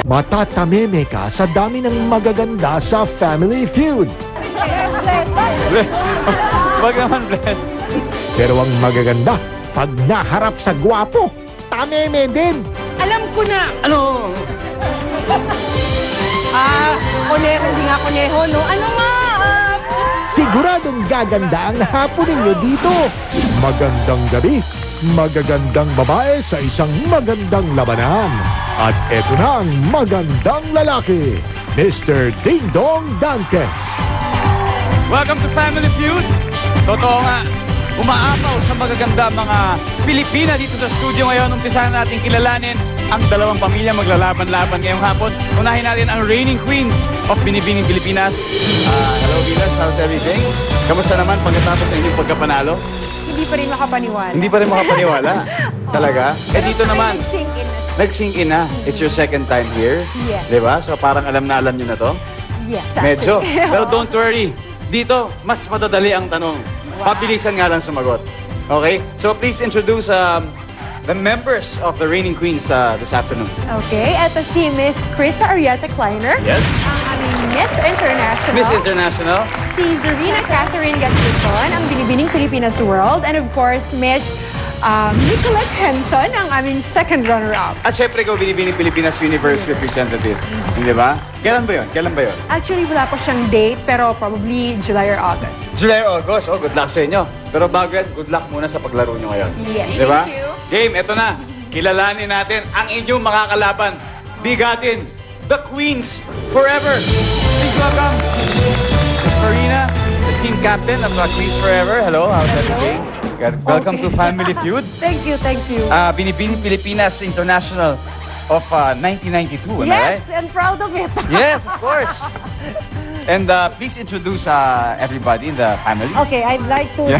Matatameme ka sa dami ng magaganda sa Family Feud. Wag naman, bless. Pero ang magaganda, pag naharap sa gwapo, tameme din. Alam ko na. Ano? Koneho, hindi nga koneho, no? Ano nga? Siguradong gaganda ang hapon ninyo dito. Magandang gabi, magagandang babae sa isang magandang labanan. At eto na ang magandang lalaki, Mr. Ding Dong Dantes. Welcome to Family Feud. Totoo nga, umaapaw sa magaganda mga Pilipina dito sa studio ngayon. Umpisahan natin kilalanin ang dalawang pamilya maglalaban-laban ngayong hapon. Unahin natin ang reigning queens of Binibining Pilipinas. Hello, Vilas. How's everything? Kamusta naman pagkatapos ng inyong pagkapanalo? Hindi pa rin makapaniwala. Hindi pa rin makapaniwala. Talaga? Eh dito naman, nag-sink in na. It's your second time here. Yes. Diba? So parang alam na nyo na to? Yes, Medyo. actually. Pero don't worry. Dito, mas madadali ang tanong. Pabilisan nga lang sumagot. Okay? So please introduce the members of the reigning queens this afternoon. Okay, eto si Miss Krista Arieta Kleiner. Yes. Ang aming Miss International. Miss International. Si Zarina Catherine Gatchison, ang Binibining Pilipinas World. And of course, Miss Nicolette Henson, ang aming second runner-up. At syempre ikaw, Binibining Pilipinas Universe Representative. Hindi ba? Kailan ba yun? Kailan ba yun? Actually, wala pa siyang date, pero probably July or August. July or August. Oh, good luck sa inyo. Pero bago yan, good luck muna sa paglaro nyo ngayon. Yes. Di ba? Thank you. Game, eto na. Kilalanin natin ang inyong makakalaban. Bigatin, the Queens Forever. Please welcome Miss Marina, the team captain of the Queens Forever. Hello, how's everything? Welcome to Family Feud. Thank you, thank you. Binibining Pilipinas International of 1992, am I right? Yes, and proud of it. Yes, of course. And please introduce everybody in the family. Okay, I'd like to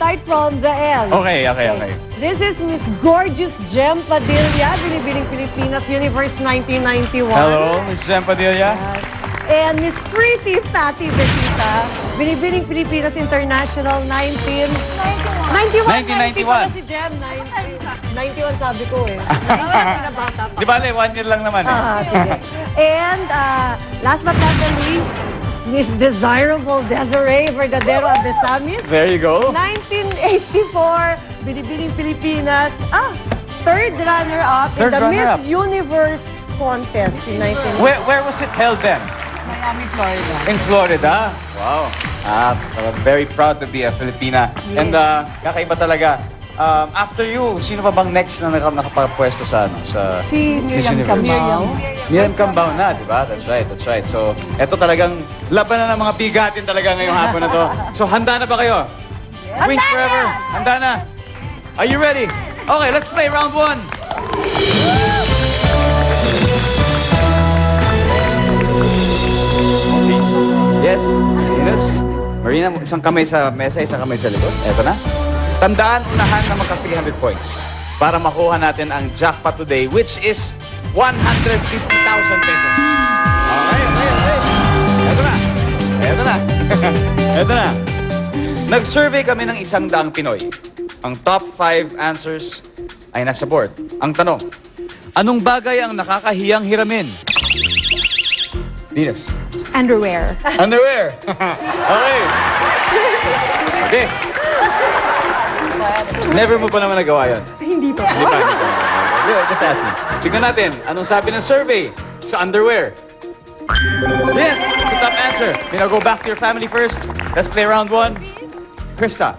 start from the L. Okay. This is Miss Gorgeous Jem Padilla, Binibining Pilipinas Universe 1991. Hello, Miss Jem Padilla. And Miss Pretty Fatty Besita, Binibining Pilipinas International 1991. 1991. Si Jem, 91 sabi ko eh. 91 na bata pa. Di ba, 1 year lang naman eh. Sige. And last but not the least, Miss Desirable Desiree Verdadero Abesamis. There you go. 1984, Binibining Pilipinas. Third runner-up in the Miss Universe contest in 1984. Where was it held then? Miami, Florida. In Florida? Wow. Very proud to be a Filipina. Yes. And kakaiba talaga. After you, sino pa bang next na nakapapwesto sa Si Miss Miriam Universe? Cambao. Miriam Cambao na, di ba? That's right. So, eto talagang laban na ng mga bigatin talaga ngayong hapon na to. So, handa na ba kayo? Yes. Queens Forever, handa na? Are you ready? Okay, let's play round 1. Yes, Ines. Marina, isang kamay sa mesa, isang kamay sa likod. Eto na. Tandaan, unahan na magka 300 points para makuha natin ang jackpot today, which is 150,000 pesos. Okay. Eto na. Nag-survey kami ng 100 Pinoy. Ang top 5 answers ay nasa board. Ang tanong, anong bagay ang nakakahiyang hiramin? Venus. Underwear. Underwear. Okay. Never mo pa naman nagawa yun. Hindi pa. Just ask me. Tignan natin, anong sabi ng survey sa underwear? Yes, it's a top answer. Go back to your family first. Let's play round 1. Krista,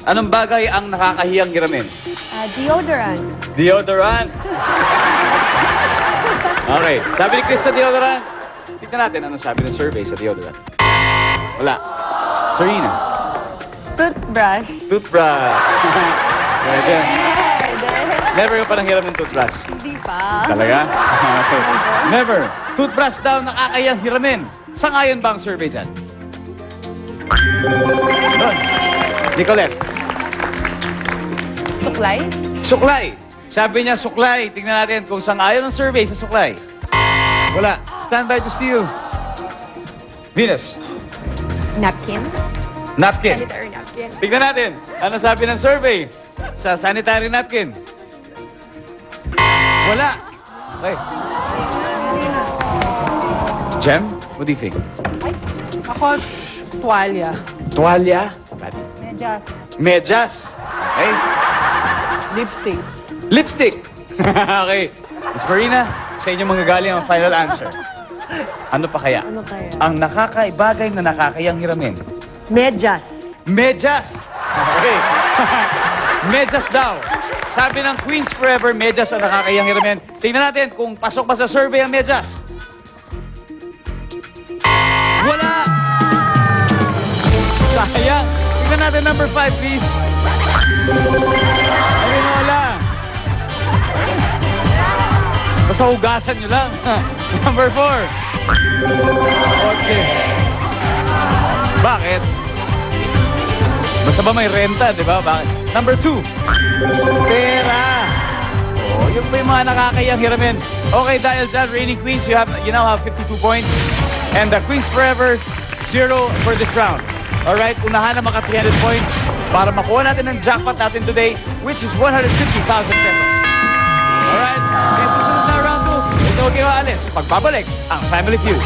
anong bagay ang nakakahiyang hiramin? Deodorant. Deodorant. Okay, sabi ni Krista, deodorant. Tignan natin anong sabi ng survey sa deodorant. Wala. Serena. Toothbrush. Toothbrush. Never ka pa nanghiram ng toothbrush? Hindi pa. Talaga? Okay. Never. Toothbrush daw nakakayang hiramin. Sangayon ba ang survey dyan? Nicolette. Suklay. Suklay. Sabi niya suklay. Tingnan natin kung sangayon ang survey sa suklay. Wala. Stand by to steal. Venus. Napkin. Napkin. Sanitary napkin. Tingnan natin. Ano sabi ng survey sa sanitary napkin? Wala. Okay. Jem, what do you think? Ako, tuwalya. Tuwalya? Medyas. Medyas. Okay. Lipstick. Lipstick. Okay. Miss Marina, sa inyo manggagaling ang final answer. Ano pa kaya? Ano kaya? Ang nakakaibagay na nakakayang hiramin. Medyas. Medyas. Okay. Medyas daw. Sabi ng Queens Forever, medyas ang nakakayang hiramin. Tingnan natin kung pasok ba sa survey ang medyas. Wala! Sayang. Tingnan natin number 5, please. Ayun, wala. Basta hugasan nyo lang. Number 4. Kotse. Bakit? Basta ba may renta, di ba? Bakit? Number 2. Pera. Oh, yun pa yung mga nakakayang hiramin. Okay, dahil dyan, Reigning Queens, you now have 52 points. And the Queens Forever, 0 for this round. Alright, unahan na maka 300 points para makuha natin ang jackpot natin today, which is 150,000 pesos. Alright, kaya susunod na round 2, huwag kayo aalis. Pagbabalik, ang Family Feud.